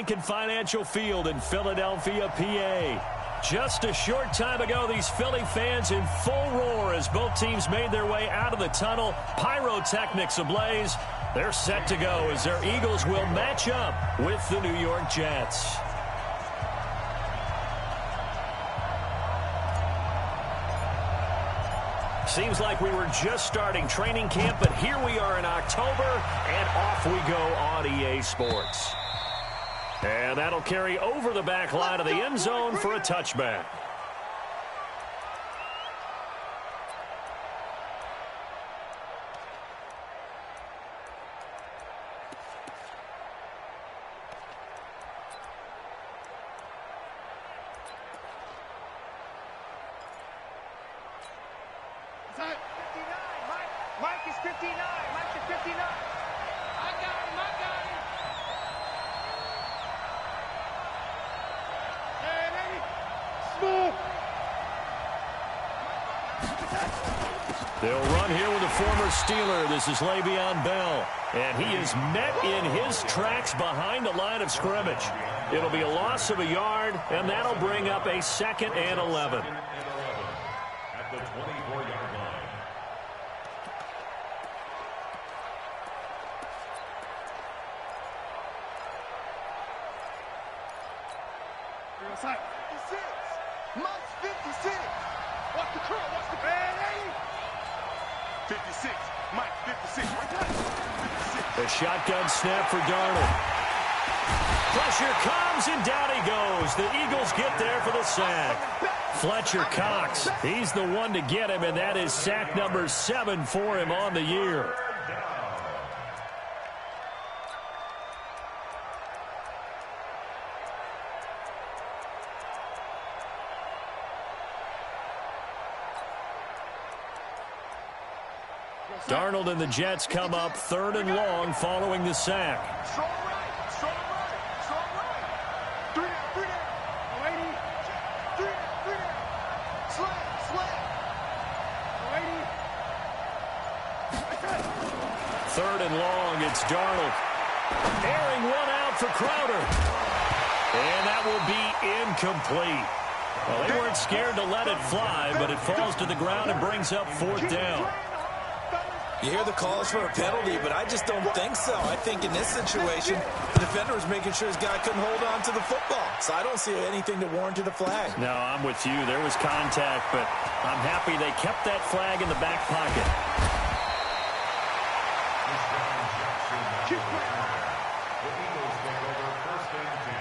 Lincoln Financial Field in Philadelphia, PA. Just a short time ago, these Philly fans in full roar as both teams made their way out of the tunnel. Pyrotechnics ablaze. They're set to go as their Eagles will match up with the New York Jets. Seems like we were just starting training camp, but here we are in October, and off we go on EA Sports. And that'll carry over the back line of the end zone for a touchback. Mike is 59. Mike is 59. I got him. Hey, ready? Smooth. They'll run here with a former Steeler. This is Le'Veon Bell. And he is met in his tracks behind the line of scrimmage. It'll be a loss of a yard, and that'll bring up a 2nd and 11. At the 24-yard line. Outside. 56. Mike's 56. Watch the curl. Watch the bad. 56. Mike 56. 56. A shotgun snap for Darnold. Pressure comes, and down he goes. The Eagles get there for the sack. Fletcher Cox, he's the one to get him, and that is sack number 7 for him on the year. Darnold and the Jets come up 3rd and long following the sack. Strong right. Strong right. Strong right. 3 down. 80. 3 down. Slam. 80. 3rd and long, it's Darnold. Airing one out for Crowder. And that will be incomplete. Well, they weren't scared to let it fly, but it falls to the ground and brings up 4th down. You hear the calls for a penalty, but I just don't think so. I think in this situation, the defender was making sure his guy couldn't hold on to the football. So I don't see anything to warrant a flag. No, I'm with you. There was contact, but I'm happy they kept that flag in the back pocket. The Eagles take over 1st and 10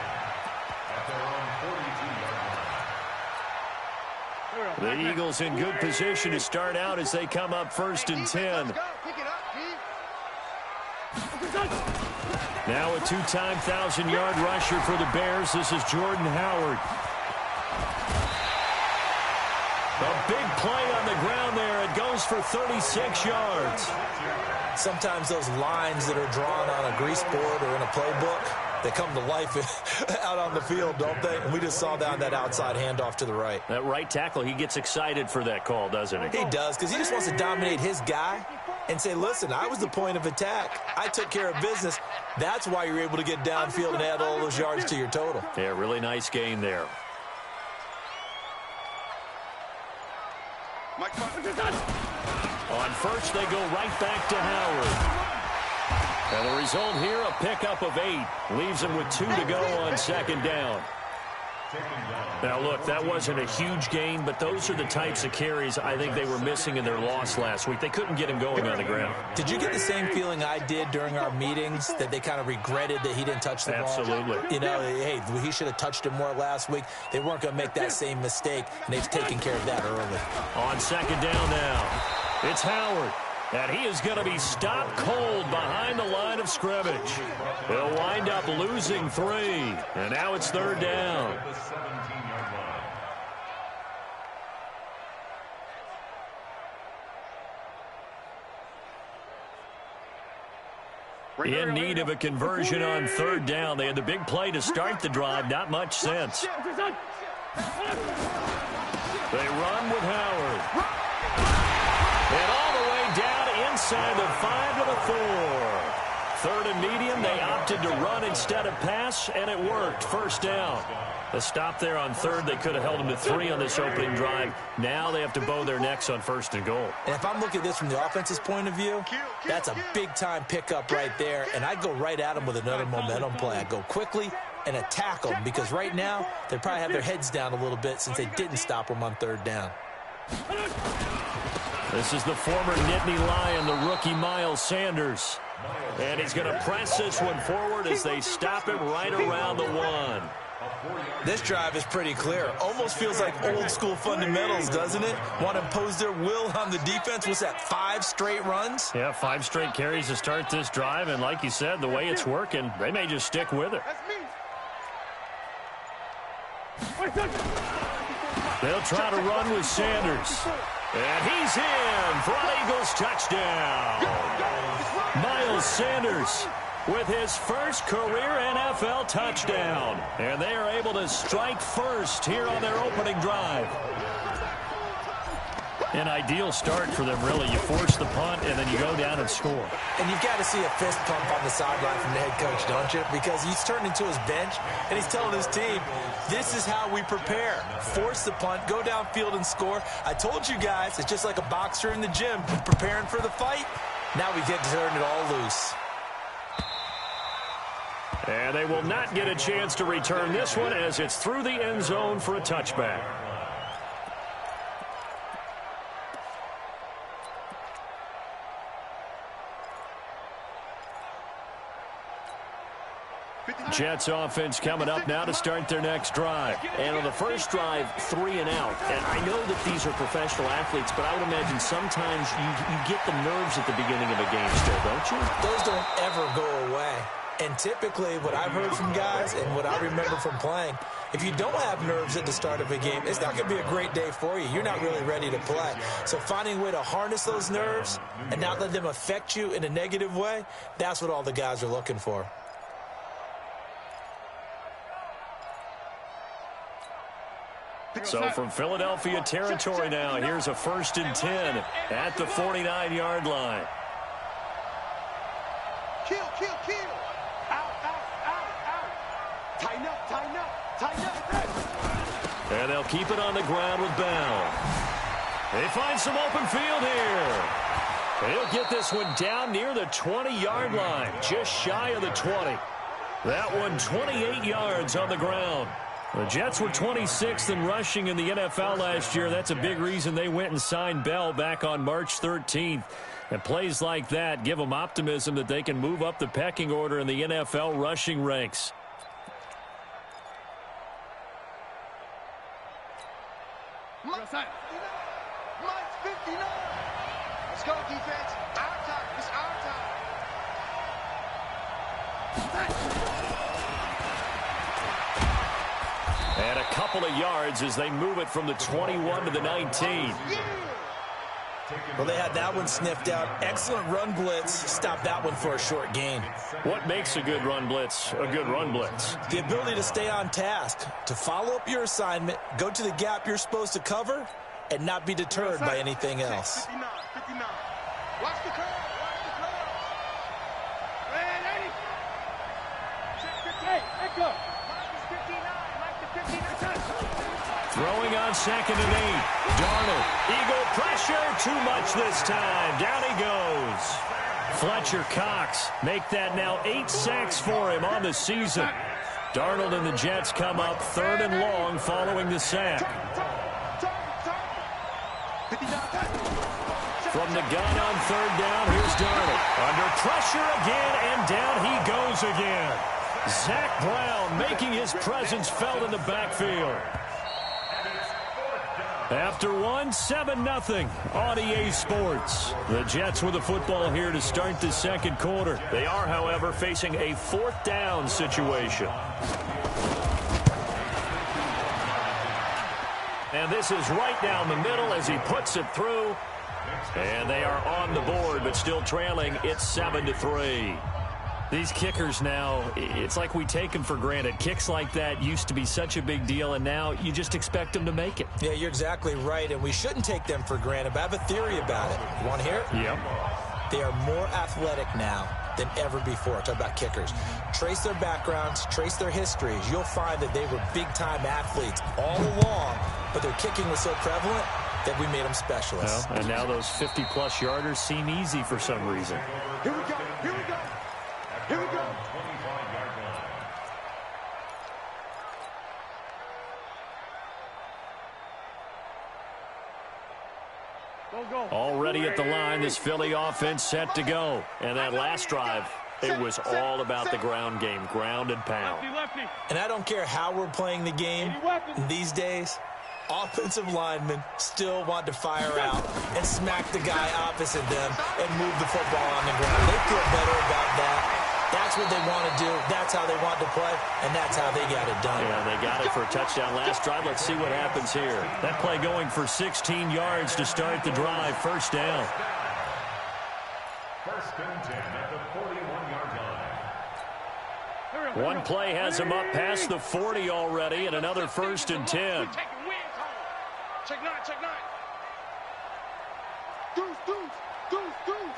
at their own 42-yard line. The Eagles in good position to start out as they come up 1st and 10. Now a 2-time 1,000-yard rusher for the Bears. This is Jordan Howard. A big play on the ground there. It goes for 36 yards. Sometimes those lines that are drawn on a grease board or in a playbook, they come to life out on the field, don't they? And we just saw down that outside handoff to the right. That right tackle, he gets excited for that call, doesn't he? He does, because he just wants to dominate his guy and say, listen, I was the point of attack. I took care of business. That's why you're able to get downfield and add all those yards to your total. Yeah, really nice gain there. On first, they go right back to Howard. And the result here, a pickup of 8. Leaves him with 2 to go on 2nd down. Now, look, that wasn't a huge gain, but those are the types of carries I think they were missing in their loss last week. They couldn't get him going on the ground. Did you get the same feeling I did during our meetings, that they kind of regretted that he didn't touch the ball? Absolutely. You know, hey, he should have touched it more last week. They weren't going to make that same mistake, and they've taken care of that early. On 2nd down now, it's Howard. And he is going to be stopped cold behind the line of scrimmage. He'll wind up losing 3. And now it's 3rd down. In need of a conversion on 3rd down. They had the big play to start the drive. Not much sense. They run with Howard. And all the way down inside the 5 to the 4. 3rd and medium. They opted to run instead of pass, and it worked. First down. The stop there on 3rd, they could have held them to 3 on this opening drive. Now they have to bow their necks on 1st and goal. And if I'm looking at this from the offense's point of view, that's a big-time pickup right there, and I'd go right at them with another momentum play. I'd go quickly and attack them, because right now they probably have their heads down a little bit since they didn't stop them on 3rd down. This is the former Nittany Lion, the rookie Miles Sanders. And he's going to press this one forward as they stop it right around the 1. This drive is pretty clear. Almost feels like old-school fundamentals, doesn't it? Want to impose their will on the defense. Was that 5 straight runs? Yeah, 5 straight carries to start this drive. And like you said, the way it's working, they may just stick with it. They'll try to run with Sanders. And he's in for an Eagles touchdown. Miles Sanders with his first career NFL touchdown. And they are able to strike first here on their opening drive. An ideal start for them, really. You force the punt, and then you go down and score. And you've got to see a fist pump on the sideline from the head coach, don't you? Because he's turned into his bench, and he's telling his team, this is how we prepare. Force the punt, go downfield and score. I told you guys, it's just like a boxer in the gym preparing for the fight. Now we get to turn it all loose. And they will not get a chance to return this one as it's through the end zone for a touchback. Jets offense coming up now to start their next drive. And on the first drive, 3 and out. And I know that these are professional athletes, but I would imagine sometimes you get the nerves at the beginning of a game still, don't you? Those don't ever go away. And typically, what I've heard from guys and what I remember from playing, if you don't have nerves at the start of a game, it's not going to be a great day for you. You're not really ready to play. So finding a way to harness those nerves and not let them affect you in a negative way, that's what all the guys are looking for. So from Philadelphia territory now, here's a 1st and 10 at the 49-yard line. Kill. Out. Tighten up. And they'll keep it on the ground with Bell. They find some open field here. He'll get this one down near the 20-yard line, just shy of the 20. That one 28 yards on the ground. The Jets were 26th in rushing in the NFL last year. That's a big reason they went and signed Bell back on March 13th. And plays like that give them optimism that they can move up the pecking order in the NFL rushing ranks. Mike's 59. Let's go, defense. Our time. It's our time. And a couple of yards as they move it from the 21 to the 19. Well, they had that one sniffed out. Excellent run blitz. Stopped that one for a short gain. What makes a good run blitz a good run blitz? The ability to stay on task, to follow up your assignment, go to the gap you're supposed to cover, and not be deterred by anything else. 59. Watch the curve. Hey, let go. Throwing on 2nd and 8. Darnold. Eagle pressure. Too much this time. Down he goes. Fletcher Cox make that now 8 sacks for him on the season. Darnold and the Jets come up 3rd and long following the sack. From the gun on 3rd down, here's Darnold. Under pressure again, and down he goes again. Zach Brown making his presence felt in the backfield. After one, 7-0 on EA Sports. The Jets with the football here to start the second quarter. They are, however, facing a 4th down situation. And this is right down the middle as he puts it through. And they are on the board, but still trailing. It's 7-3. These kickers now, it's like we take them for granted. Kicks like that used to be such a big deal, and now you just expect them to make it. Yeah, you're exactly right, and we shouldn't take them for granted, but I have a theory about it. You want to hear it? Yep. They are more athletic now. than ever before. Talk about kickers. Trace their backgrounds, trace their histories. You'll find that they were big-time athletes all along, but their kicking was so prevalent that we made them specialists. Well, and now those 50-plus yarders seem easy for some reason. Here we go. Here we go. Here we go. 25-yard line. Go, go. Already at the line, this Philly offense set to go. And that last drive, it was all about the ground game, ground and pound. Lefty, lefty. And I don't care how we're playing the game these days, offensive linemen still want to fire out and smack the guy opposite them and move the football on the ground. They feel better about that. That's what they want to do. That's how they want to play, and that's how they got it done. Yeah, they got it for a touchdown last drive. Let's see what happens here. That play going for 16 yards to start the drive. First down. First and 10 at the 41-yard line. One play has him up past the 40 already, and another first and 10. Check nine, check nine. Deuce, deuce, deuce, deuce.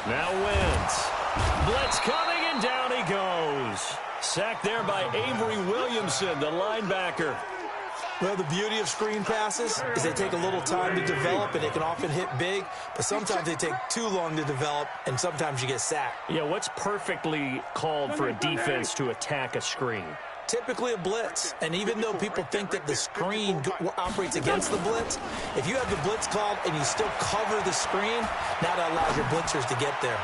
Now Wentz. Blitz coming, and down he goes. Sacked there by Avery Williamson, the linebacker. Well, the beauty of screen passes is they take a little time to develop, and they can often hit big, but sometimes they take too long to develop, and sometimes you get sacked. Yeah, what's perfectly called for a defense to attack a screen? Typically a blitz, and even though people think that the screen operates against the blitz, if you have the blitz called and you still cover the screen, now that allows your blitzers to get there.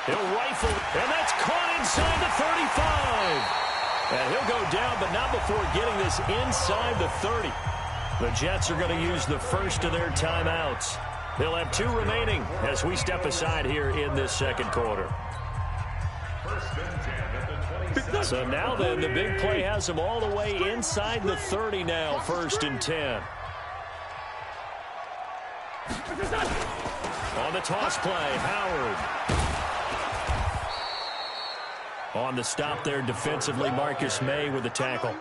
He'll rifle, and that's caught inside the 35. And he'll go down, but not before getting this inside the 30. The Jets are going to use the first of their timeouts. They'll have 2 remaining as we step aside here in this second quarter. First and 10 at the 27. So now then, the big play has them all the way inside the 30 now, first and 10. On the toss play, Howard. On the stop there defensively, Marcus May with the tackle.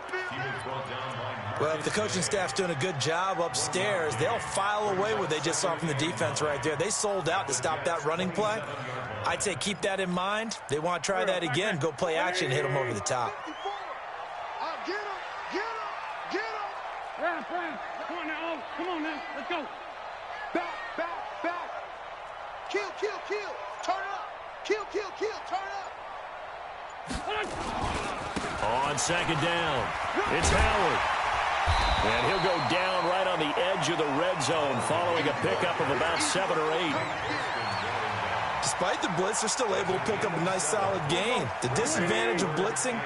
Well, if the coaching staff's doing a good job upstairs, they'll file away what they just saw from the defense right there. They sold out to stop that running play. I'd say keep that in mind. They want to try that again, go play action, hit them over the top. Get him, get him, get him. Brad, come on now, come on now, let's go. Back, back, back. Kill, kill, kill, turn up. Kill, kill, kill, turn up. On second down, it's Howard. And he'll go down right on the edge of the red zone following a pickup of about 7 or 8. Despite the blitz, they're still able to pick up a nice, solid gain. The disadvantage of blitzing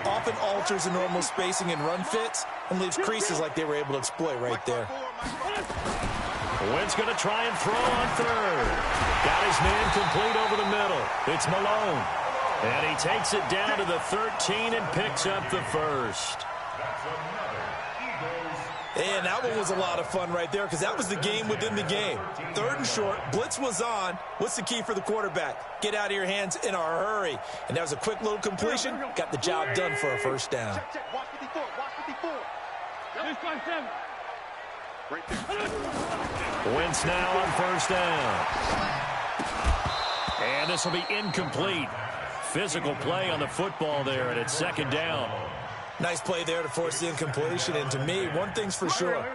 often alters the normal spacing and run fits and leaves creases like they were able to exploit right there. Wentz going to try and throw on third. Got his man complete over the middle. It's Malone. And he takes it down to the 13 and picks up the first. And that one was a lot of fun right there because that was the game within the game. Third and short, blitz was on. What's the key for the quarterback? Get out of your hands in a hurry. And that was a quick little completion. Got the job done for a first down. Check, check, watch 54, watch 54. This 5-7. Right there. Wentz now on first down. And this will be incomplete. Physical play on the football there, and it's second down. Nice play there to force the incompletion. And to me, one thing's for sure.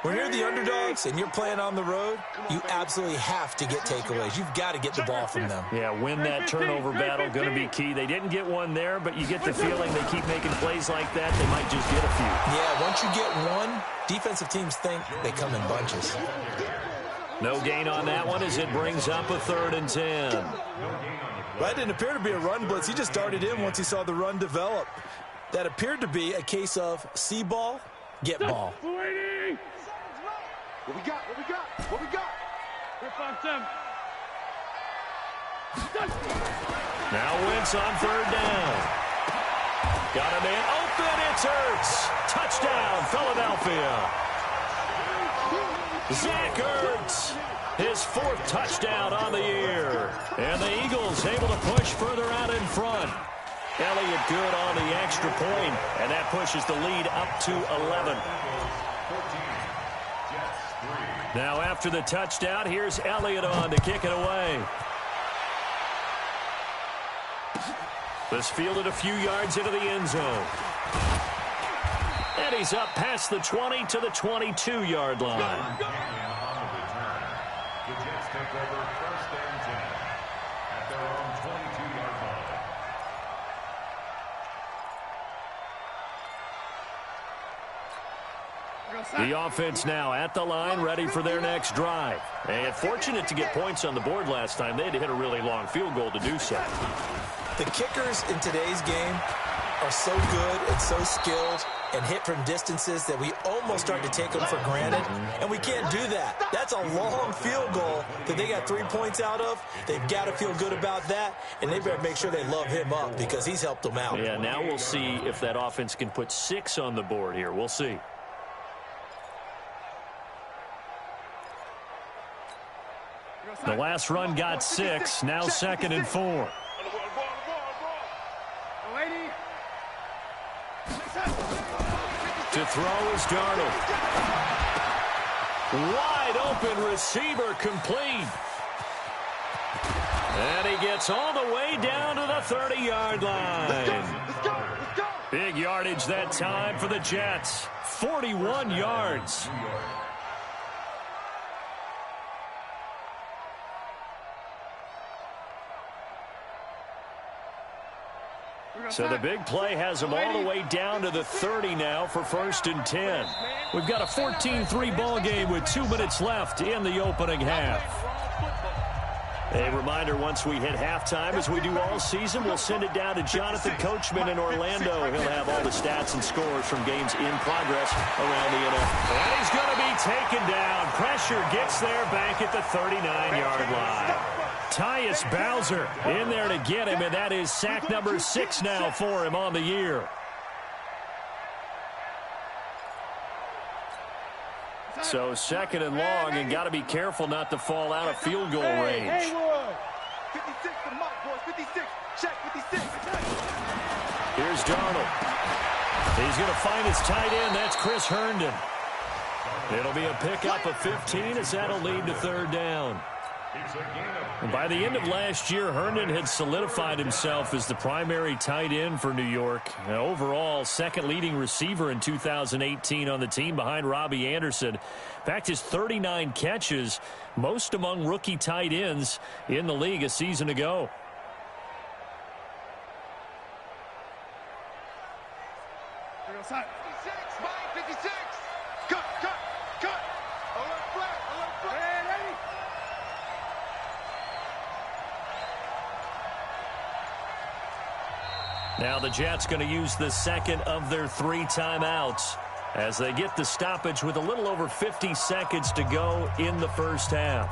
When you're the underdogs and you're playing on the road, you absolutely have to get takeaways. You've got to get the ball from them. Yeah, win that turnover battle, going to be key. They didn't get one there, but you get the feeling they keep making plays like that, they might just get a few. Yeah, once you get one, defensive teams think they come in bunches. No gain on that one as it brings up a 3rd and 10. That didn't appear to be a run blitz. He just darted in once he saw the run develop. That appeared to be a case of see ball, get ball. What we got? What we got? What we got? 5-7. Now Wentz on 3rd down. Got a man open. It's Ertz. Touchdown, Philadelphia. Zach Ertz. His 4th touchdown on the year. And the Eagles able to push further out in front. Elliott good on the extra point, and that pushes the lead up to 11. Now after the touchdown, here's Elliott on to kick it away. This fielded a few yards into the end zone. And he's up past the 20 to the 22-yard line. The Jets take over 1st and 10 at their own 22-yard line. The offense now at the line, ready for their next drive. And fortunate to get points on the board last time. They had to hit a really long field goal to do so. The kickers in today's game are so good and so skilled and hit from distances that we almost start to take them for granted, and we can't do that. That's a long field goal that they got 3 points out of. They've got to feel good about that, and they better make sure they love him up because he's helped them out. Yeah, now we'll see if that offense can put 6 on the board here. We'll see. The last run got 6, now 2nd and 4. To throw is Darnold. Wide open receiver complete. And he gets all the way down to the 30-yard line. Big yardage that time for the Jets. 41 yards. So the big play has them all the way down to the 30 now for 1st and 10. We've got a 14-3 ball game with 2 minutes left in the opening half. A reminder, once we hit halftime, as we do all season, we'll send it down to Jonathan Coachman in Orlando. He'll have all the stats and scores from games in progress around the NFL. And he's going to be taken down. Pressure gets there back at the 39-yard line. Tyus Bowser in there to get him, and that is sack number 6 now for him on the year. So 2nd and long, and got to be careful not to fall out of field goal range. 56 to Mike, boys. 56. Check 56. Here's Darnold. He's going to find his tight end. That's Chris Herndon. It'll be a pickup of 15 as that'll lead to 3rd down. By the end of last year, Herndon had solidified himself as the primary tight end for New York. Overall, 2nd leading receiver in 2018 on the team behind Robbie Anderson. In fact, his 39 catches, most among rookie tight ends in the league a season ago. Now the Jets going to use the 2nd of their 3 timeouts as they get the stoppage with a little over 50 seconds to go in the 1st half.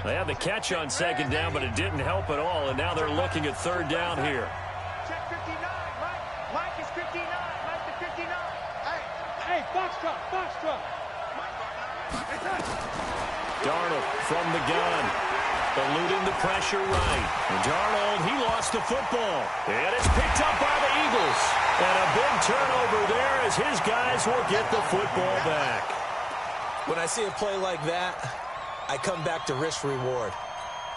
They had the catch on 2nd down, but it didn't help at all, and now they're looking at 3rd down here. Check 59, Mike. Mike is 59. Mike is 59. Hey, box truck. Darnold from the gun, eluding the pressure right. And Darnold, he lost the football. And it's picked up by the Eagles. And a big turnover there as his guys will get the football back. When I see a play like that, I come back to risk-reward.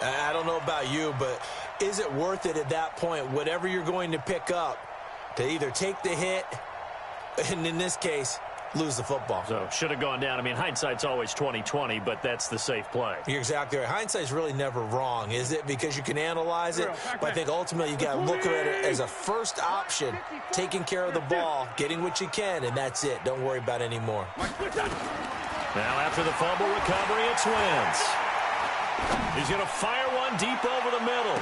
I don't know about you, but is it worth it at that point, whatever you're going to pick up, to either take the hit, and in this case, lose the football? So should have gone down. I mean, hindsight's always 20/20, but that's the safe play. You're exactly right. Hindsight's really never wrong, is it? Because you can analyze it, but I think ultimately you got to look at it as a first option, taking care of the ball, getting what you can, and that's it. Don't worry about any more. Now after the fumble recovery, it's Wentz. He's going to fire one deep over the middle.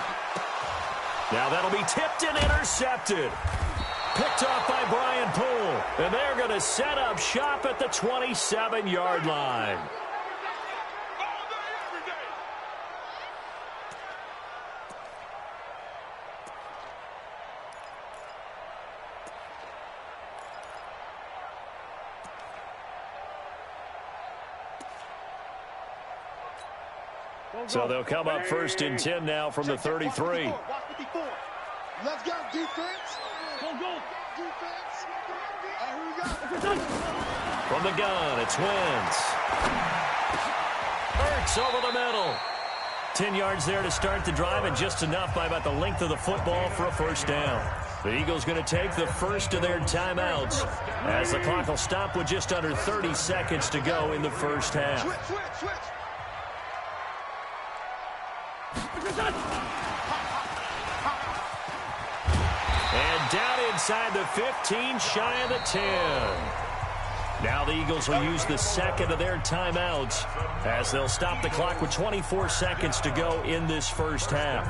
Now that'll be tipped and intercepted. Picked off by Brian Poole. And they're going to set up shop at the 27-yard line. So they'll come up 1st and 10 now from the 33. Let's go, defense. Go. defense. Here we go. From the gun, it's Wentz. Hurts over the middle. 10 yards there to start the drive, and just enough by about the length of the football for a first down. The Eagles going to take the first of their timeouts as the clock will stop with just under 30 seconds to go in the first half. Switch. And down inside the 15, shy of the 10. Now the Eagles will use the second of their timeouts as they'll stop the clock with 24 seconds to go in this first half.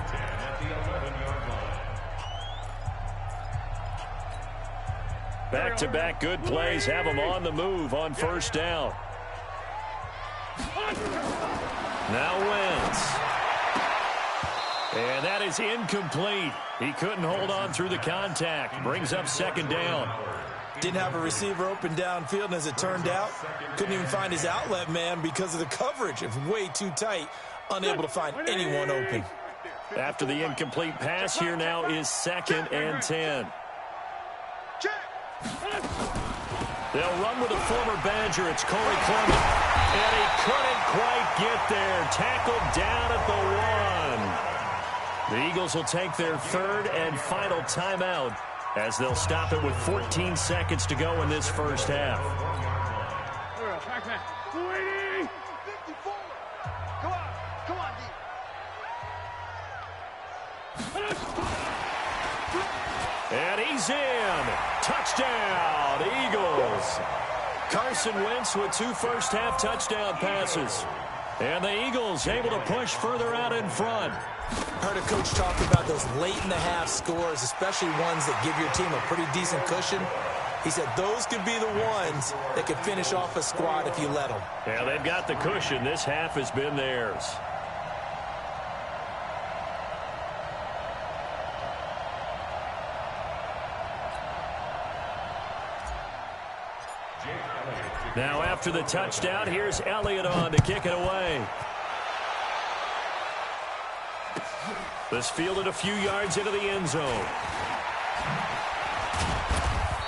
Back-to-back good plays have them on the move on first down. Now Wentz. And that is incomplete. He couldn't hold on through the contact. Brings up second down. Didn't have a receiver open downfield, and as it turned out, couldn't even find his outlet man because of the coverage. It was way too tight, unable to find anyone open. After the incomplete pass, here now is 2nd and 10. They'll run with a former Badger. It's Corey Clement. And he couldn't quite get there. Tackled down at the 1. The Eagles will take their third and final timeout as they'll stop it with 14 seconds to go in this first half. 54. Come on, D. And he's in. Touchdown, Eagles. Carson Wentz with 2 first-half touchdown passes. And the Eagles able to push further out in front. Heard a coach talk about those late-in-the-half scores, especially ones that give your team a pretty decent cushion. He said those could be the ones that could finish off a squad if you let them. Yeah, they've got the cushion. This half has been theirs. Now after the touchdown, here's Elliott on to kick it away. This fielded a few yards into the end zone.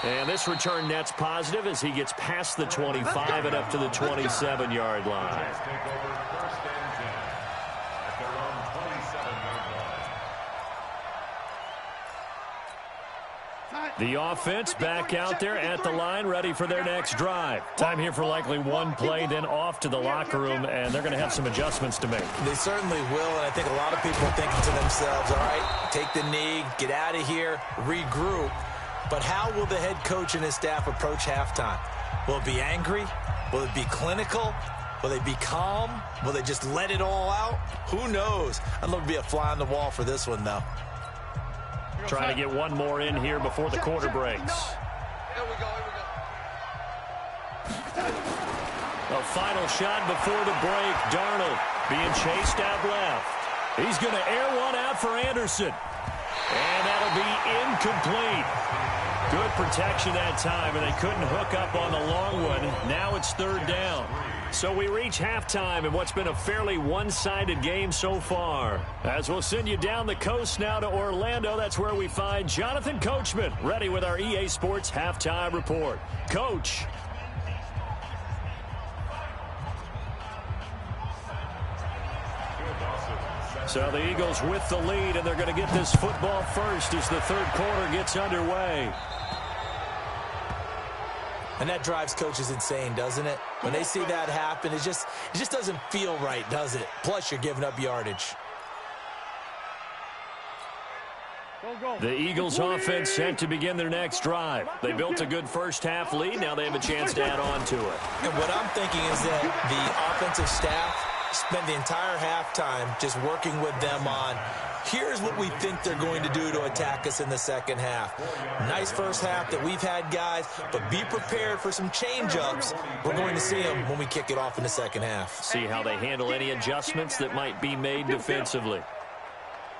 And this return net's positive as he gets past the 25 and up to the 27-yard line. The offense back out there at the line, ready for their next drive. Time here for likely one play, then off to the locker room, and they're going to have some adjustments to make. They certainly will, and I think a lot of people are thinking to themselves, all right, take the knee, get out of here, regroup. But how will the head coach and his staff approach halftime? Will it be angry? Will it be clinical? Will they be calm? Will they just let it all out? Who knows? I'd love to be a fly on the wall for this one, though. Trying to get one more in here before the quarter breaks. Here we go. A final shot before the break. Darnold being chased out left. He's going to air one out for Anderson. And that'll be incomplete. Good protection that time, and they couldn't hook up on the long one. Now it's third down. So we reach halftime in what's been a fairly one-sided game so far. As we'll send you down the coast now to Orlando, that's where we find Jonathan Coachman, ready with our EA Sports Halftime Report. Coach. So the Eagles with the lead, and they're going to get this football first as the third quarter gets underway. And that drives coaches insane, doesn't it? When they see that happen, it just doesn't feel right, does it? Plus, you're giving up yardage. The Eagles offense set to begin their next drive. They built a good first-half lead. Now they have a chance to add on to it. And what I'm thinking is that the offensive staff spent the entire halftime just working with them on, here's what we think they're going to do to attack us in the second half. Nice first half that we've had, guys, but be prepared for some change-ups. We're going to see them when we kick it off in the second half. See how they handle any adjustments that might be made defensively.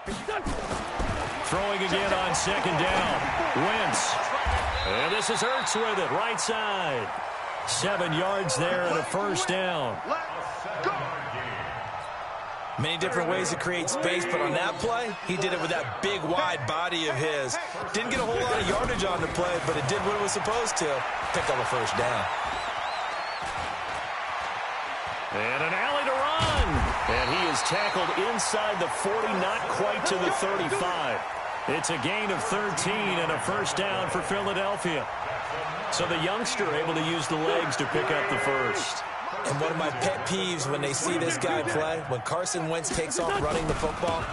Throwing again on second down. Wentz. And this is Hurts with it, right side. 7 yards there and a first down. Many different ways to create space, but on that play, he did it with that big, wide body of his. Didn't get a whole lot of yardage on the play, but it did what it was supposed to. Pick up a first down. And an alley to run. And he is tackled inside the 40, not quite to the 35. It's a gain of 13 and a first down for Philadelphia. So the youngster able to use the legs to pick up the first. And one of my pet peeves when they see this guy play, when Carson Wentz takes off running the football,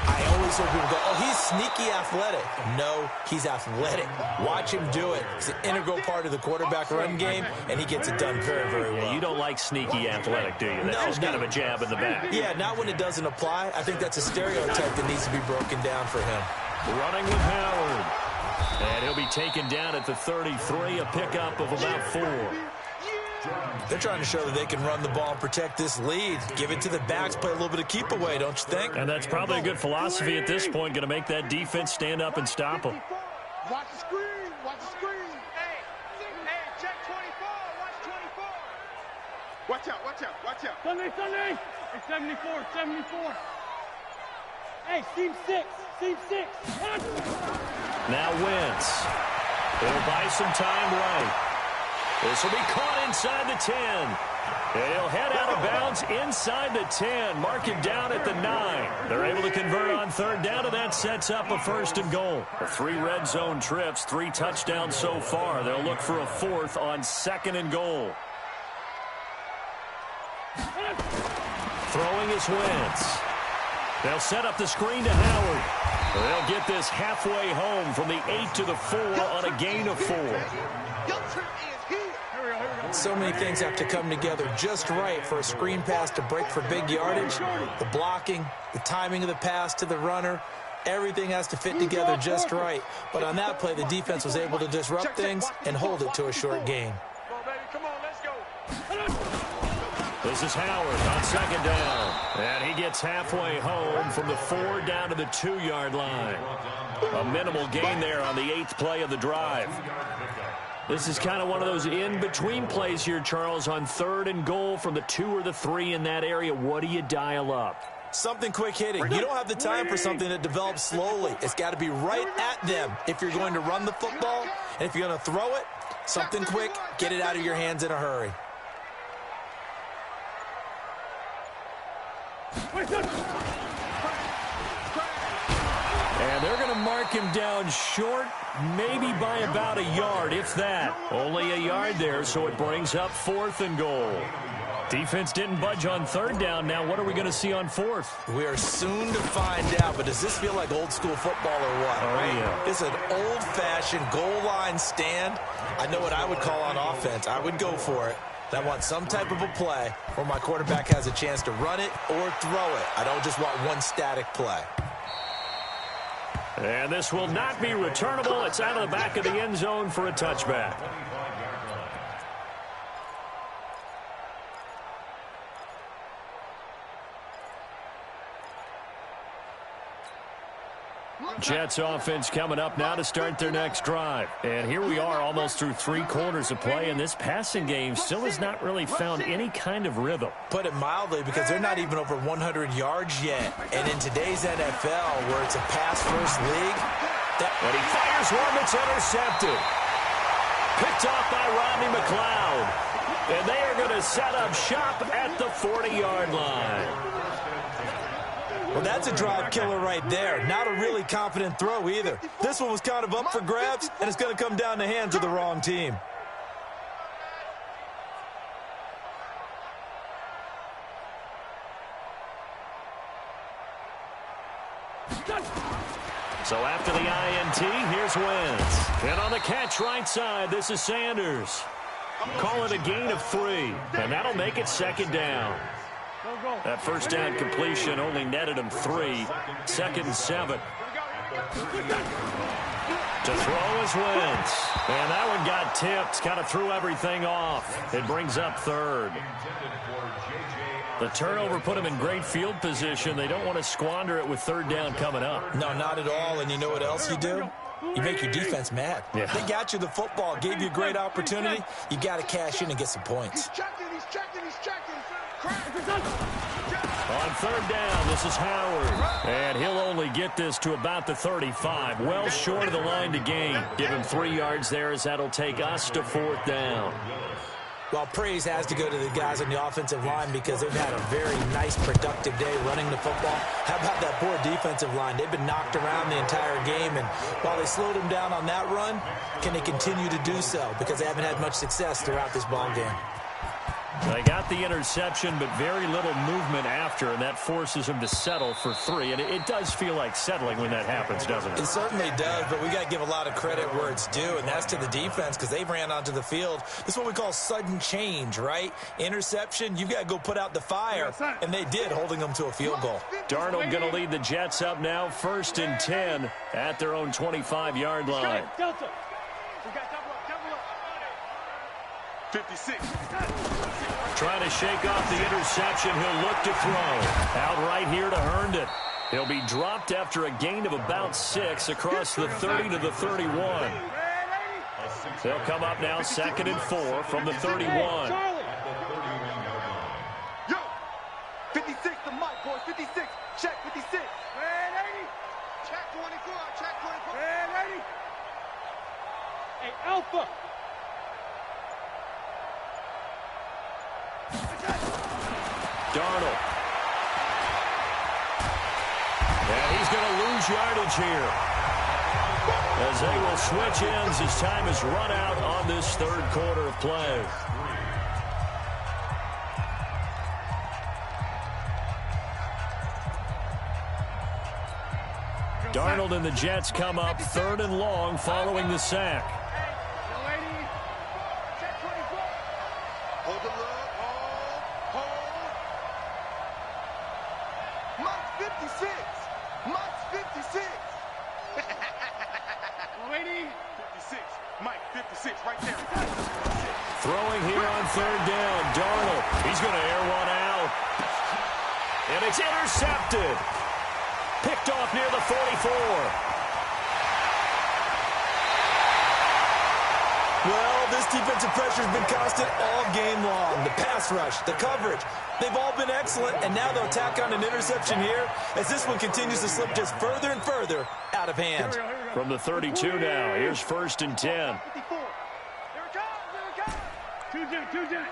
I always hear people go, oh, he's sneaky athletic. No, he's athletic. Watch him do it. It's an integral part of the quarterback run game, and he gets it done very, very well. Yeah, you don't like sneaky athletic, do you? That's just kind of a jab in the back. Yeah, not when it doesn't apply. I think that's a stereotype that needs to be broken down for him. Running with Howard. And he'll be taken down at the 33, a pickup of about 4. They're trying to show that they can run the ball and protect this lead. Give it to the backs, play a little bit of keep away, don't you think? And that's probably a good philosophy at this point, going to make that defense stand up and stop them. Watch the screen. Watch the screen. Hey, check 24. Watch 24. Watch out, watch out, watch out. Sunday. Hey, 74. Hey, seam 6. Now Wentz. He'll buy some time right. This will be caught inside the 10. And he'll head out of bounds inside the 10. Mark him down at the 9. They're able to convert on third down, and that sets up a first and goal. 3 red zone trips, 3 touchdowns so far. They'll look for a 4th on 2nd and goal. Throwing is Wentz. They'll set up the screen to Howard. They'll get this halfway home from the 8 to the 4 on a gain of 4. So many things have to come together just right for a screen pass to break for big yardage. The blocking, the timing of the pass to the runner, everything has to fit together just right. But on that play, the defense was able to disrupt things and hold it to a short gain. Come on, let's go. This is Howard on 2nd down. And he gets halfway home from the 4 down to the 2-yard line. A minimal gain there on the 8th play of the drive. This is kind of one of those in-between plays here, Charles, on 3rd and goal from the 2 or the 3 in that area. What do you dial up? Something quick hitting. You don't have the time for something that develops slowly. It's got to be right at them if you're going to run the football. And if you're going to throw it, something quick, get it out of your hands in a hurry. And they're going to mark him down short, maybe by about a yard, if that. Only a yard there, so it brings up 4th and goal. Defense didn't budge on 3rd down. Now what are we going to see on 4th? We are soon to find out, but does this feel like old school football or what? Oh, right? Yeah. It's an old-fashioned goal line stand. I know what I would call on offense. I would go for it. I want some type of a play where my quarterback has a chance to run it or throw it. I don't just want one static play. And this will not be returnable. It's out of the back of the end zone for a touchback. Jets offense coming up now to start their next drive. And here we are almost through 3 quarters of play, and this passing game still has not really found any kind of rhythm. Put it mildly, because they're not even over 100 yards yet. And in today's NFL, where it's a pass-first league, and he fires one that's intercepted. Picked off by Rodney McLeod. And they are going to set up shop at the 40-yard line. Well, that's a drive killer right there. Not a really confident throw either. This one was kind of up for grabs, and it's going to come down the hands of the wrong team. So after the INT, here's Wentz. And on the catch right side, this is Sanders. Call it a gain of 3, and that'll make it 2nd down. That first down completion only netted him 3. 2nd and 7. To throw is Wentz. And that one got tipped. Kind of threw everything off. It brings up 3rd. The turnover put him in great field position. They don't want to squander it with 3rd down coming up. No, not at all. And you know what else you do? You make your defense mad. Yeah. They got you the football, gave you a great opportunity. You got to cash in and get some points. He's checking. Crack. On third down, this is Howard. And he'll only get this to about the 35. Well short of the line to gain. Give him 3 yards there as that'll take us to fourth down. Well, praise has to go to the guys on the offensive line because they've had a very nice, productive day running the football. How about that poor defensive line? They've been knocked around the entire game, and while they slowed them down on that run, can they continue to do so? Because they haven't had much success throughout this ball game. They got the interception, but very little movement after, and that forces them to settle for 3. And it does feel like settling when that happens, doesn't it? It certainly does, but we got to give a lot of credit where it's due, and that's to the defense because they ran onto the field. This is what we call sudden change, right? Interception, you've got to go put out the fire, and they did, holding them to a field goal. Darnold going to lead the Jets up now, 1st and 10 at their own 25-yard line. Delta. 56. Trying to shake off the interception. He'll look to throw. Out right here to Herndon. He'll be dropped after a gain of about 6 across the 30 to the 31. They'll come up now 2nd and 4 from the 31. Yo, 56 to Mike, boys. 56. Check 56. Check 24. Check 24. Hey, Alpha. Darnold. And he's going to lose yardage here. As they will switch ends as time is run out on this 3rd quarter of play. Darnold and the Jets come up 3rd and long following the sack. Hold the look. Hold. Mike's 56. Mike's 56. Waiting. 56. Mike, 56 right there. Throwing here on 3rd down. Darnold. He's going to air one out. And it's intercepted. Picked off near the 44. Well, this defensive pressure has been constant all game long. The pass rush, the coverage, they've all been excellent, and now they'll tack on an interception here as this one continues to slip just further and further out of hand. From the 32 now, here's 1st and 10. 54. Here it comes. Two Jets.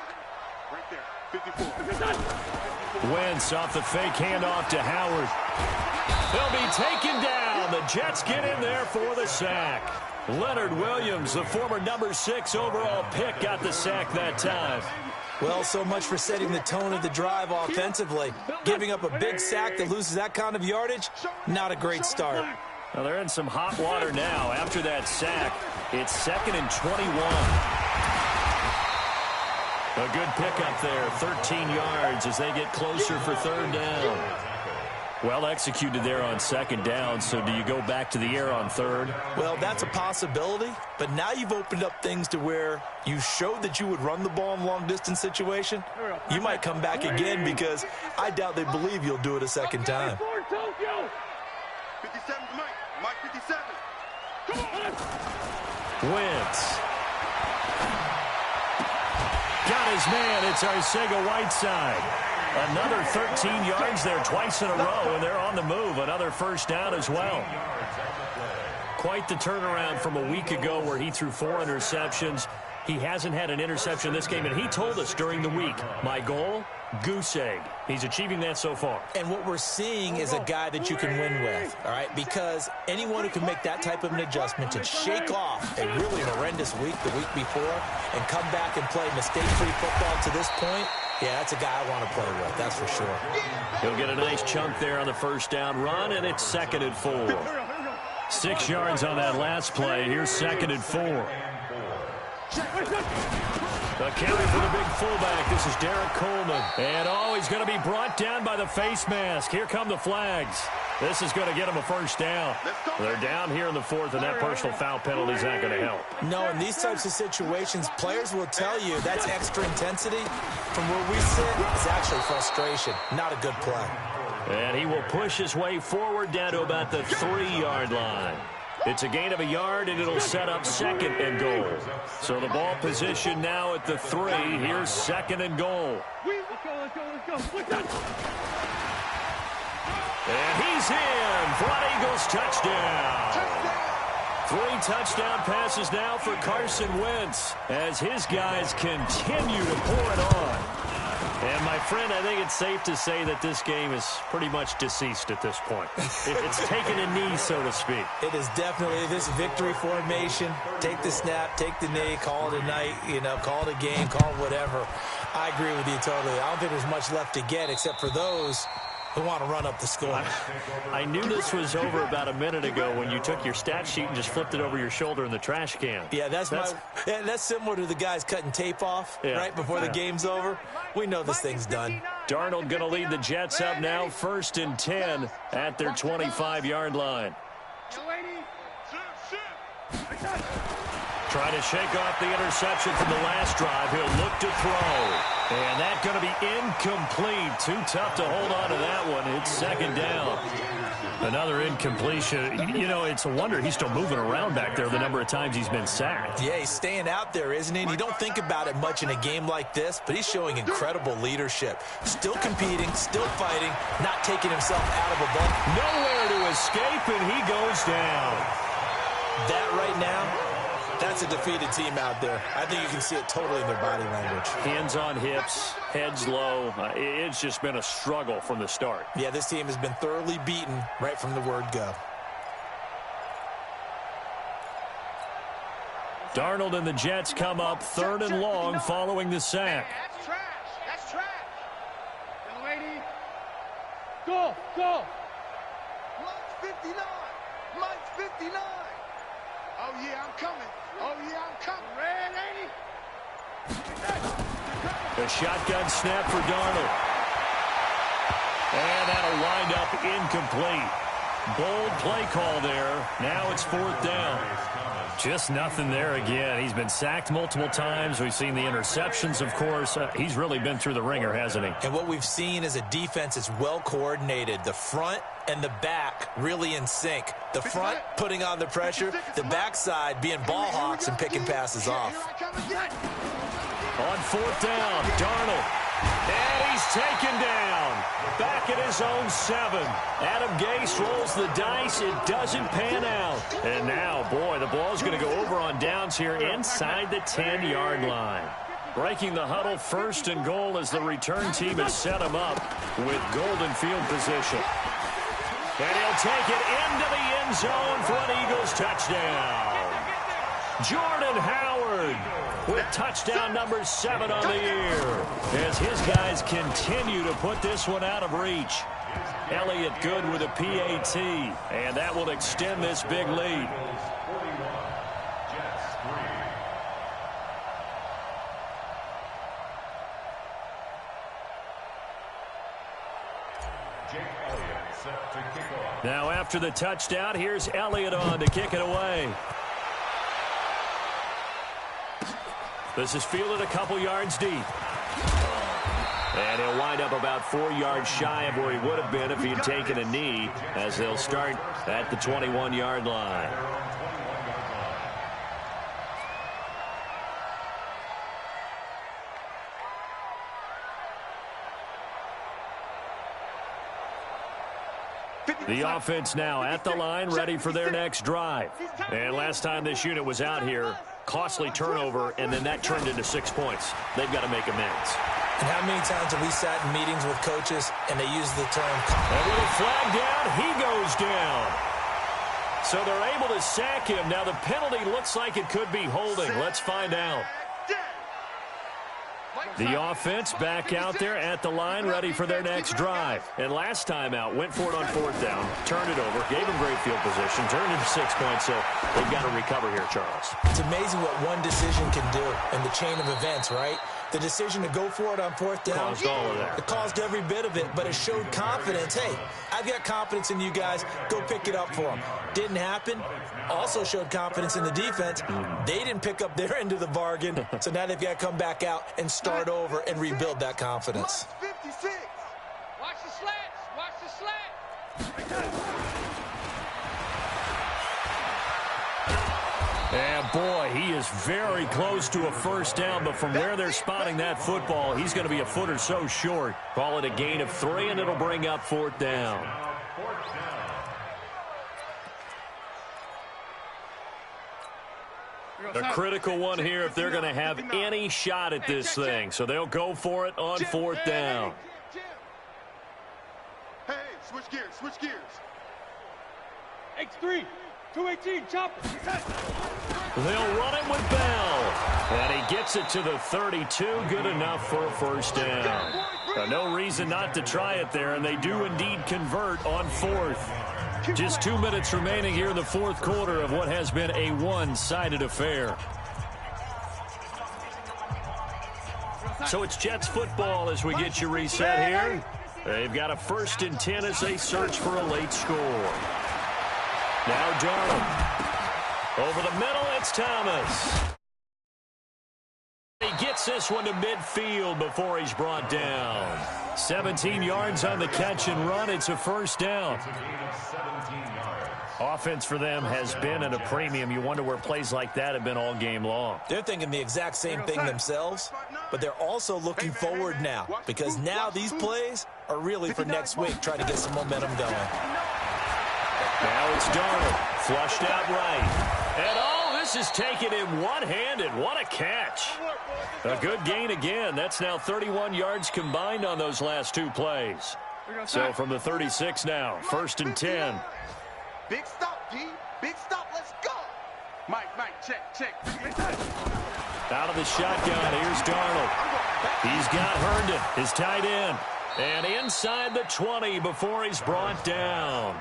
Right there. 54. Wentz off the fake handoff to Howard. They'll be taken down. The Jets get in there for the sack. Leonard Williams, the former number 6 overall pick, got the sack that time. Well, so much for setting the tone of the drive offensively. Giving up a big sack that loses that kind of yardage, not a great start. Well, they're in some hot water now. After that sack, it's 2nd and 21. A good pickup there, 13 yards as they get closer for 3rd down. Well executed there on 2nd down, so do you go back to the air on 3rd? Well, that's a possibility, but now you've opened up things to where you showed that you would run the ball in a long-distance situation. You might come back again because I doubt they believe you'll do it a 2nd time. 57 to Mike. Mike 57. Come on. Wentz. Got his man. It's Arcega-Whiteside. Another 13 yards there twice in a row, and they're on the move. Another 1st down as well. Quite the turnaround from a week ago where he threw 4 interceptions. He hasn't had an interception this game, and he told us during the week, my goal, goose egg. He's achieving that so far. And what we're seeing is a guy that you can win with, all right? Because anyone who can make that type of an adjustment to shake off a really horrendous week the week before and come back and play mistake-free football to this point, yeah, that's a guy I want to play with, that's for sure. He'll get a nice chunk there on the 1st down run, and it's 2nd and 4. 6 yards on that last play. Here's 2nd and 4. Accounting for the big fullback, this is Derek Coleman. And, he's going to be brought down by the face mask. Here come the flags. This is going to get him a 1st down. They're down here in the 4th, and that personal foul penalty is not going to help. No, in these types of situations, players will tell you that's extra intensity. From where we sit, it's actually frustration. Not a good play. And he will push his way forward down to about the 3-yard line. It's a gain of a yard, and it'll set up 2nd and goal. So the ball position now at the 3. Here's 2nd and goal. Let's go. And he's in for an Eagles touchdown. 3 touchdown passes now for Carson Wentz as his guys continue to pour it on. And, my friend, I think it's safe to say that this game is pretty much deceased at this point. It's taken a knee, so to speak. It is definitely this victory formation. Take the snap, take the knee, call it a night, call it a game, call it whatever. I agree with you totally. I don't think there's much left to get except for those who want to run up the score. I knew this was over about a minute ago when you took your stat sheet and just flipped it over your shoulder in the trash can. Yeah, that's similar to the guys cutting tape off right before the game's over. We know this thing's done. Darnold going to lead the Jets up now, 1st and 10 at their 25-yard line. Trying to shake off the interception from the last drive. He'll look to throw. And that's going to be incomplete. Too tough to hold on to that one. It's 2nd down. Another incompletion. It's a wonder he's still moving around back there the number of times he's been sacked. Yeah, he's staying out there, isn't he? And you don't think about it much in a game like this, but he's showing incredible leadership. Still competing, still fighting, not taking himself out of a ball. Nowhere to escape, and he goes down. That right now, that's a defeated team out there. I think you can see it totally in their body language. Hands on hips, heads low. It's just been a struggle from the start. Yeah, this team has been thoroughly beaten right from the word go. Darnold and the Jets come up 3rd and long following the sack. That's trash. That's trash. Young lady. Go. Mike's 59. Mike's 59. Oh, yeah, I'm coming. Oh, yeah, I'm coming. Red lady. A shotgun snap for Darnold. And that'll wind up incomplete. Bold play call there. Now it's 4th down. Just nothing there again. He's been sacked multiple times. We've seen the interceptions, of course. He's really been through the ringer, hasn't he? And what we've seen is a defense that's well coordinated. The front and the back really in sync. The front putting on the pressure, the backside being ball hawks and picking passes off. On 4th down, Darnold. And he's taken down. Back at his own 7. Adam Gase rolls the dice. It doesn't pan out. And now, boy, the ball's going to go over on downs here inside the 10-yard line. Breaking the huddle, 1st and goal as the return team has set him up with golden field position. And he'll take it into the end zone for an Eagles touchdown. Jordan Howard with touchdown number 7 on the year as his guys continue to put this one out of reach. Elliott good with a PAT, and that will extend this big lead. Now after the touchdown, here's Elliott on to kick it away. This is fielded a couple yards deep. And he'll wind up about 4 yards shy of where he would have been if he had taken a knee, as they'll start at the 21-yard line. The offense now at the line, ready for their next drive. And last time this unit was out here, costly turnover, and then that turned into 6 points. They've got to make amends. And how many times have we sat in meetings with coaches and they use the term... And with a flag down, he goes down. So they're able to sack him. Now the penalty looks like it could be holding. Let's find out. The offense back out there at the line, ready for their next drive. And last time out, went for it on 4th down, turned it over, gave him great field position, turned into 6 points, so they've got to recover here, Charles. It's amazing what one decision can do in the chain of events, right? The decision to go for it on 4th down. Caused all of that. It caused every bit of it, but it showed confidence. Hey, I've got confidence in you guys. Go pick it up for them. Didn't happen. Also showed confidence in the defense. They didn't pick up their end of the bargain, so now they've got to come back out and start over and rebuild that confidence. 56. Watch the slats. Watch the slats. And, boy, he is very close to a first down, but from where they're spotting that football, he's going to be a foot or so short. Call it a gain of 3, and it'll bring up 4th down. A critical one here if they're going to have any shot at this thing. So they'll go for it on 4th down. Hey, switch gears, switch gears. X3, 218, chopper. They'll run it with Bell. And he gets it to the 32. Good enough for a first down. No reason not to try it there, and they do indeed convert on 4th. Just 2 minutes remaining here in the 4th quarter of what has been a one-sided affair. So it's Jets football as we get you reset here. They've got a 1st and 10 as they search for a late score. Now Darnold. Over the middle, it's Thomas. He gets this one to midfield before he's brought down. 17 yards on the catch and run. It's a first down. Offense for them has been at a premium. You wonder where plays like that have been all game long. They're thinking the exact same thing themselves, but they're also looking forward now because now these plays are really for next week, trying to get some momentum going. Now it's Darnold, flushed out right. And this is taken in one-handed. What a catch. A good gain again. That's now 31 yards combined on those last 2 plays. So from the 36 now, 1st and 10. Big stop, D. Big stop. Let's go. Mike, check. Out of the shotgun, here's Darnold. He's got Herndon, his tight end. And inside the 20 before he's brought down.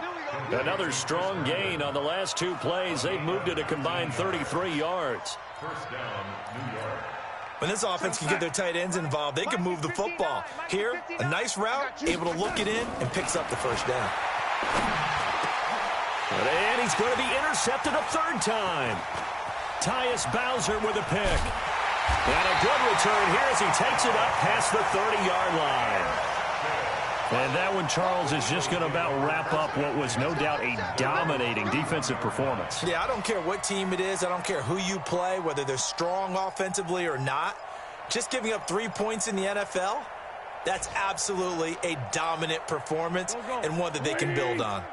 Another strong gain on the last 2 plays. They've moved it a combined 33 yards. First down, New York. When this offense can get their tight ends involved, they can move the football. Here, a nice route, able to look it in, and picks up the first down. And he's going to be intercepted a 3rd time. Tyus Bowser with a pick. And a good return here as he takes it up past the 30-yard line. And that one, Charles, is just going to about wrap up what was no doubt a dominating defensive performance. Yeah, I don't care what team it is. I don't care who you play, whether they're strong offensively or not. Just giving up 3 points in the NFL, that's absolutely a dominant performance and one that they can build on.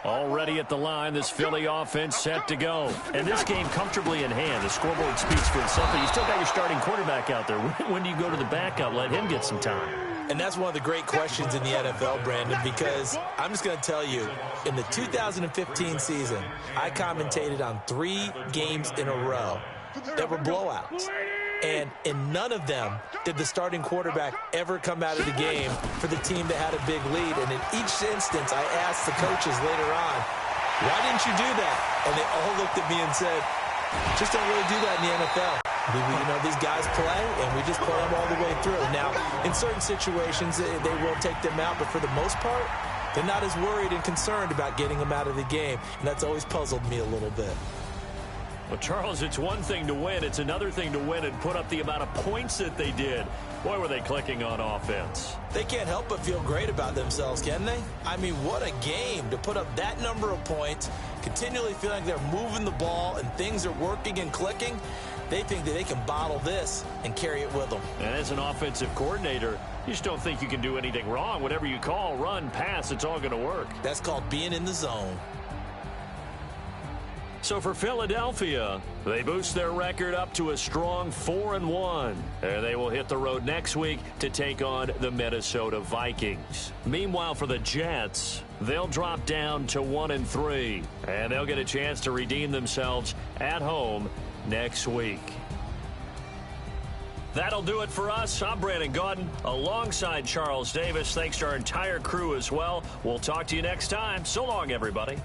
Already at the line, this Philly offense set to go. And this game comfortably in hand. The scoreboard speaks for itself, but you still got your starting quarterback out there. When do you go to the backup? Let him get some time. And that's one of the great questions in the NFL, Brandon, because I'm just going to tell you, in the 2015 season, I commentated on 3 games in a row that were blowouts. And in none of them did the starting quarterback ever come out of the game for the team that had a big lead. And in each instance, I asked the coaches later on, why didn't you do that? And they all looked at me and said, just don't really do that in the NFL. These guys play, and we just play them all the way through. Now, in certain situations, they will take them out, but for the most part, they're not as worried and concerned about getting them out of the game, and that's always puzzled me a little bit. Well, Charles, it's one thing to win. It's another thing to win and put up the amount of points that they did. Boy, were they clicking on offense. They can't help but feel great about themselves, can they? I mean, what a game to put up that number of points, continually feeling like they're moving the ball and things are working and clicking. They think that they can bottle this and carry it with them. And as an offensive coordinator, you just don't think you can do anything wrong. Whatever you call, run, pass, it's all going to work. That's called being in the zone. So for Philadelphia, they boost their record up to a strong 4-1. And they will hit the road next week to take on the Minnesota Vikings. Meanwhile, for the Jets, they'll drop down to 1-3. And they'll get a chance to redeem themselves at home next week. That'll do it for us. I'm Brandon Gaudin alongside Charles Davis. Thanks to our entire crew as well. We'll talk to you next time. So long, everybody.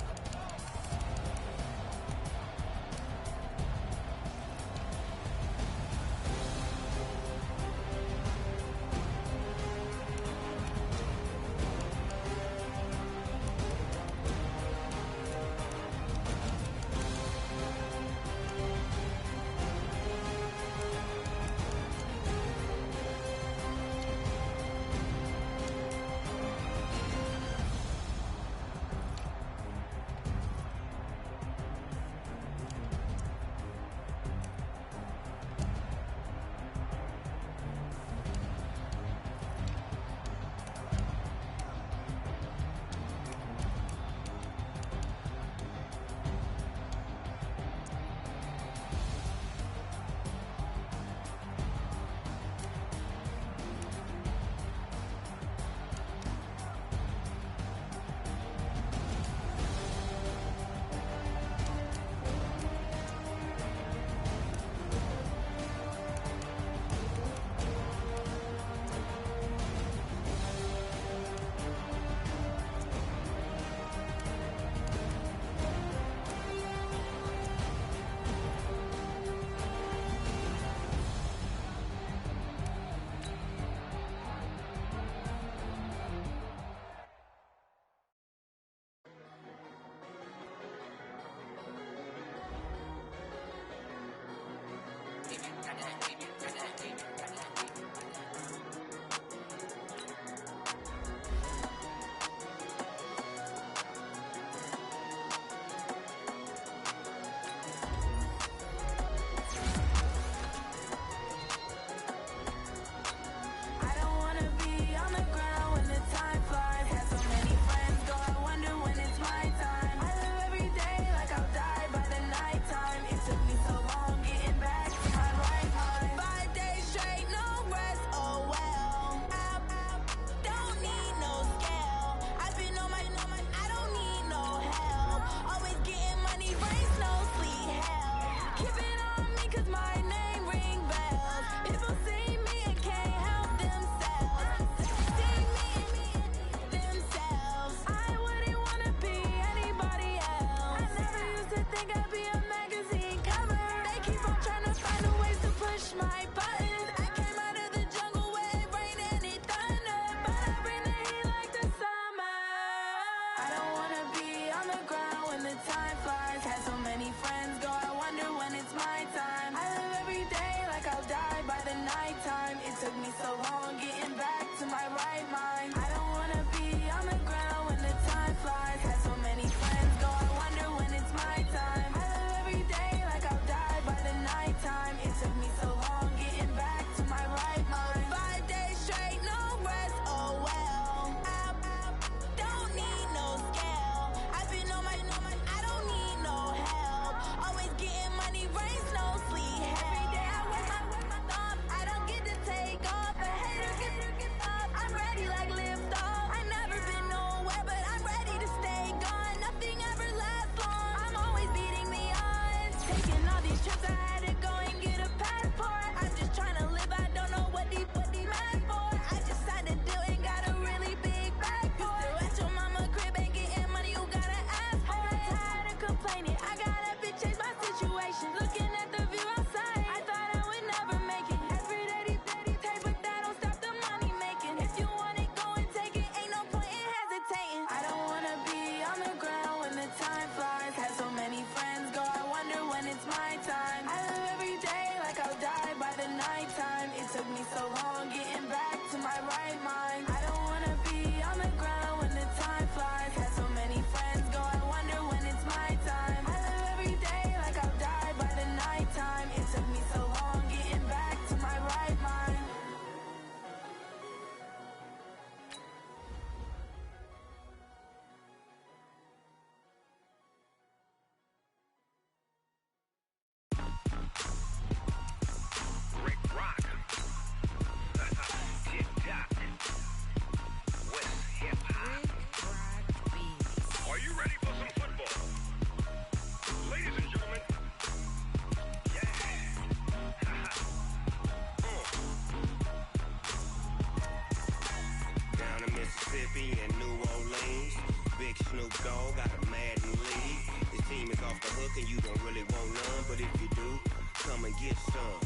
Mississippi and New Orleans. Big Snoop Dogg got a Madden league. His team is off the hook and you don't really want none, but if you do, come and get some.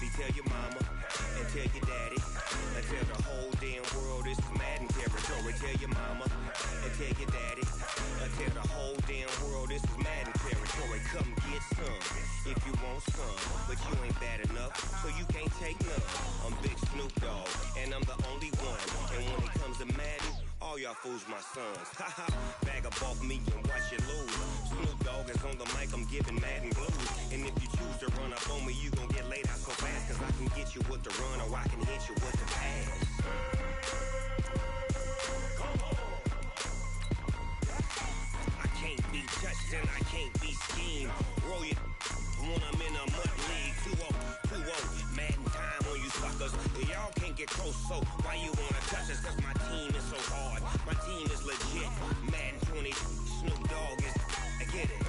See, tell your mama and tell your daddy and tell the whole damn world this is Madden territory. Tell your mama and tell your daddy and tell the whole damn world this is Madden territory. Come get some if you want some, but you ain't bad enough, so you can't take none. I'm Big Snoop Dogg and I'm the only one. And when it comes to Madden, all y'all fools my sons. Haha, bag up off me and watch you lose. Snoop Dogg is on the mic, I'm giving Madden blues. And if you choose to run up on me, you gon' get laid out so fast. Cause I can get you with the run or I can hit you with the pass. I can't be touched and I can't be schemed. Roll you when I'm in a mud league. 2-0, 2-0, Madden time on you suckers. Y'all can't get close, so why you wanna touch us? Cause my team is so hard, my team is legit. Madden 20, Snoop Dogg is, I get it.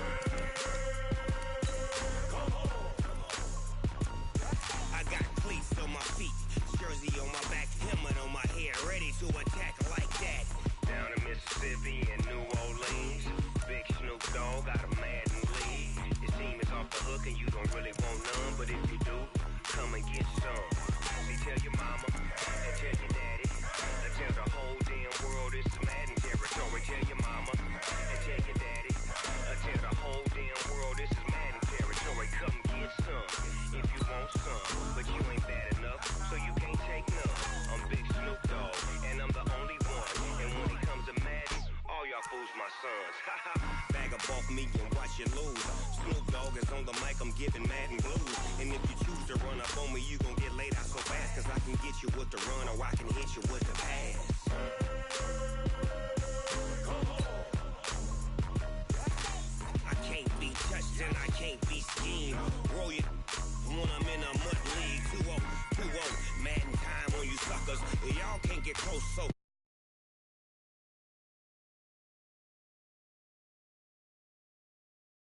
I got cleats on my feet, jersey on my back, helmet on my head, ready to attack like that. Down in Mississippi and New Orleans, Big Snoop Dogg got a Madden league. His team is off the hook and you don't really want none, but if you do, come and get some. See, tell your mama and tell your daddy and tell the whole damn world this is Madden territory. Tell your mama and tell your daddy and tell the whole damn world this is Madden territory. Come get some if you want some, but you ain't bad enough, so you can't take none. I'm Big Snoop Dogg and I'm the only one. And when it comes to Madden, all y'all fools my sons. Haha, bag up off me and watch you lose. Snoop Dogg is on the mic, I'm giving Madden blues. And if you choose to run up on me, you gon' get laid out so fast. Cause I can get you with the run or I can hit you with the pass. I can't be touched and I can't be schemed. Roll you when I'm in a mud